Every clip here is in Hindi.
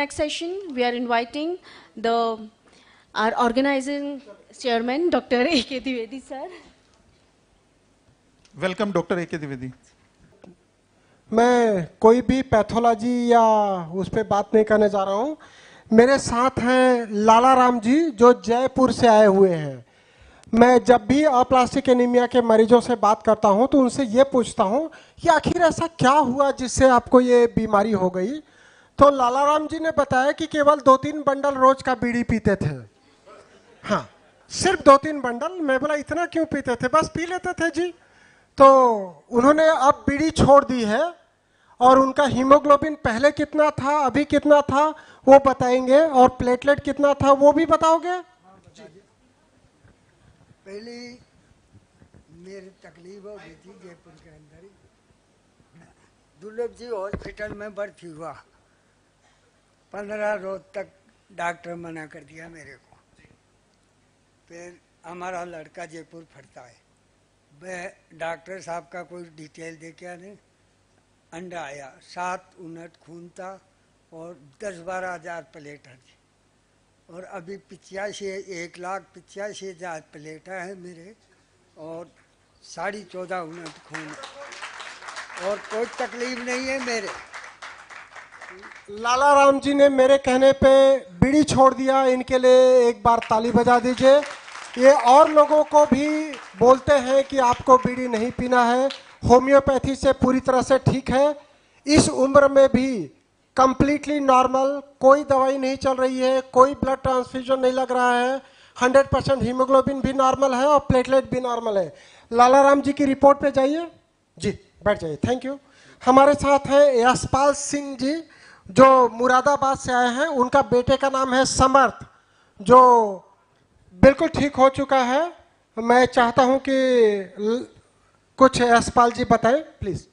Next session, we are inviting our organizing chairman, Dr. A.K. Dwivedi sir. Welcome doctor A के द्विवेदी। मैं कोई भी पैथोलॉजी या उस पर बात नहीं करने जा रहा हूँ। मेरे साथ हैं लाला राम जी जो जयपुर से आए हुए हैं। मैं जब भी अप्लास्टिक एनीमिया के मरीजों से बात करता हूँ तो उनसे ये पूछता हूँ कि आखिर ऐसा क्या हुआ जिससे आपको ये बीमारी हो गई। तो लाला राम जी ने बताया कि केवल 2-3 बंडल रोज का बीड़ी पीते थे। हाँ, सिर्फ 2-3 बंडल। मैं बोला इतना क्यों पीते थे? बस पी लेते थे जी। तो उन्होंने अब बीड़ी छोड़ दी है और उनका हीमोग्लोबिन पहले कितना था अभी कितना था वो बताएंगे, और प्लेटलेट कितना था वो भी बताओगे? पहली मेरी तकलीफ हो गई थी जयपुर के अंदर ही। दुर्लभ जी हॉस्पिटल में भर्ती हुआ। 15 रोज तक डॉक्टर मना कर दिया मेरे को। फिर हमारा लड़का जयपुर फटता है, वह डॉक्टर साहब का कोई डिटेल दे के नहीं, अंडा आया, 7 यूनिट खून था और 10-12 हज़ार प्लेट थी। और अभी 1,85,000 प्लेटा है मेरे और 14.5 यूनिट खून, और कोई तकलीफ नहीं है मेरे। लाला राम जी ने मेरे कहने पे बीड़ी छोड़ दिया। इनके लिए एक बार ताली बजा दीजिए। ये और लोगों को भी बोलते हैं कि आपको बीड़ी नहीं पीना है, होम्योपैथी से पूरी तरह से ठीक है। इस उम्र में भी कंप्लीटली नॉर्मल, कोई दवाई नहीं चल रही है, कोई ब्लड ट्रांसफ्यूजन नहीं लग रहा है, 100% हीमोग्लोबिन भी नॉर्मल है और प्लेटलेट भी नॉर्मल है। लाला राम जी की रिपोर्ट पे जाइए जी, बैठ जाइए। Thank you. हमारे साथ हैं यशपाल सिंह जी जो मुरादाबाद से आए हैं। उनका बेटे का नाम है समर्थ जो बिल्कुल ठीक हो चुका है। मैं चाहता हूं कि कुछ यशपाल जी बताएं प्लीज।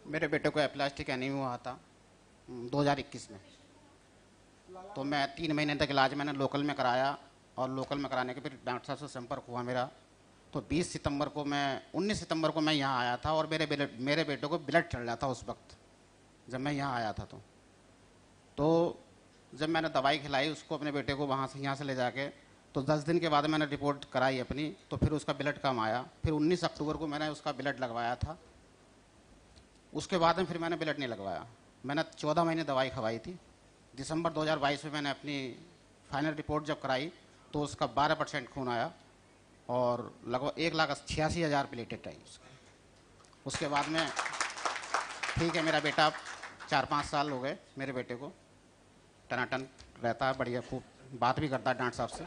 मेरे बेटे को एप्लास्टिक एनीमिया हुआ था 2021 में। तो मैं 3 महीने तक इलाज मैंने लोकल में कराया, और लोकल में कराने के फिर डॉक्टर साहब से संपर्क हुआ मेरा। तो 19 सितंबर को मैं यहाँ आया था, और मेरे बेटे को ब्लड चढ़ रहा था उस वक्त जब मैं यहाँ आया था। तो जब मैंने दवाई खिलाई उसको, अपने बेटे को यहाँ से ले जाके, तो 10 दिन के बाद मैंने रिपोर्ट कराई अपनी, तो फिर उसका ब्लड कम आया। फिर 19 अक्टूबर को मैंने उसका ब्लड लगवाया था। उसके बाद में फिर मैंने ब्लड नहीं लगवाया। मैंने 14 महीने दवाई खवाई थी। दिसंबर 2022 में मैंने अपनी फाइनल रिपोर्ट जब कराई तो उसका 12% खून आया और लगभग 1,86,000 प्लेटेट आई उसके बाद में। ठीक है, मेरा बेटा 4-5 साल हो गए मेरे बेटे को, टनाटन रहता है, बढ़िया, खूब बात भी करता है डांट साहब से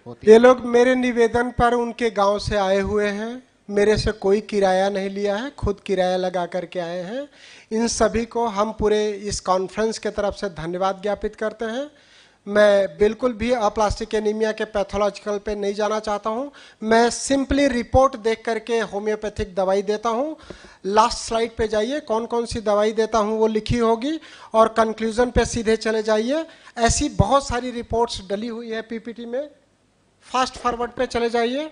होती। ये लोग मेरे निवेदन पर उनके गांव से आए हुए हैं, मेरे से कोई किराया नहीं लिया है, खुद किराया लगा करके आए हैं। इन सभी को हम पूरे इस कॉन्फ्रेंस के तरफ से धन्यवाद ज्ञापित करते हैं। मैं बिल्कुल भी अप्लास्टिक एनीमिया के पैथोलॉजिकल पे नहीं जाना चाहता हूं। मैं सिंपली रिपोर्ट देख करके होम्योपैथिक दवाई देता हूं। लास्ट स्लाइड पे जाइए, कौन कौन सी दवाई देता हूं वो लिखी होगी, और कंक्लूजन पे सीधे चले जाइए। ऐसी बहुत सारी रिपोर्ट्स डली हुई है पीपीटी में, फास्ट फॉरवर्ड पे चले जाइए।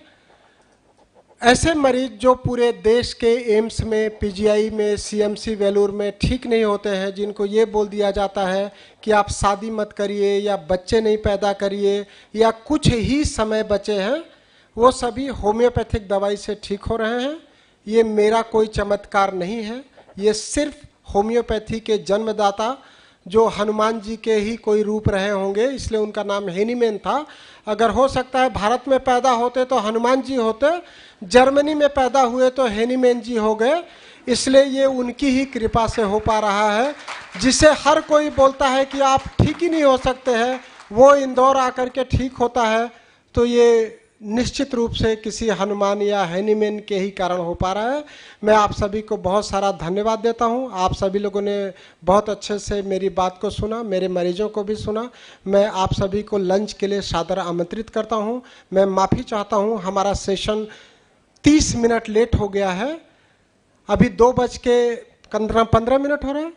ऐसे मरीज जो पूरे देश के एम्स में, पीजीआई में, सीएमसी वेलूर में ठीक नहीं होते हैं, जिनको ये बोल दिया जाता है कि आप शादी मत करिए या बच्चे नहीं पैदा करिए या कुछ ही समय बचे हैं, वो सभी होम्योपैथिक दवाई से ठीक हो रहे हैं। ये मेरा कोई चमत्कार नहीं है, ये सिर्फ होम्योपैथी के जन्मदाता जो हनुमान जी के ही कोई रूप रहे होंगे, इसलिए उनका नाम हेनीमैन था। अगर हो सकता है भारत में पैदा होते तो हनुमान जी होते, जर्मनी में पैदा हुए तो हेनीमैन जी हो गए। इसलिए ये उनकी ही कृपा से हो पा रहा है। जिसे हर कोई बोलता है कि आप ठीक ही नहीं हो सकते हैं, वो इंदौर आकर के ठीक होता है, तो ये निश्चित रूप से किसी हनुमान या हेनीमैन के ही कारण हो पा रहा है। मैं आप सभी को बहुत सारा धन्यवाद देता हूं। आप सभी लोगों ने बहुत अच्छे से मेरी बात को सुना, मेरे मरीजों को भी सुना। मैं आप सभी को लंच के लिए सादर आमंत्रित करता हूं। मैं माफ़ी चाहता हूं, हमारा सेशन 30 मिनट लेट हो गया है। अभी 2:15 हो रहा है,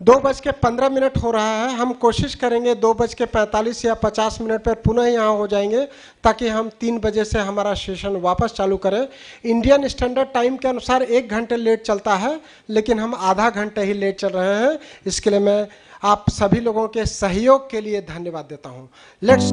2:15 हो रहा है। हम कोशिश करेंगे 2:45 या 50 मिनट पर पुनः यहाँ हो जाएंगे, ताकि हम 3 बजे से हमारा सेशन वापस चालू करें। इंडियन स्टैंडर्ड टाइम के अनुसार 1 घंटे लेट चलता है, लेकिन हम आधा घंटे ही लेट चल रहे हैं। इसके लिए मैं आप सभी लोगों के सहयोग के लिए धन्यवाद देता हूं। लेट्स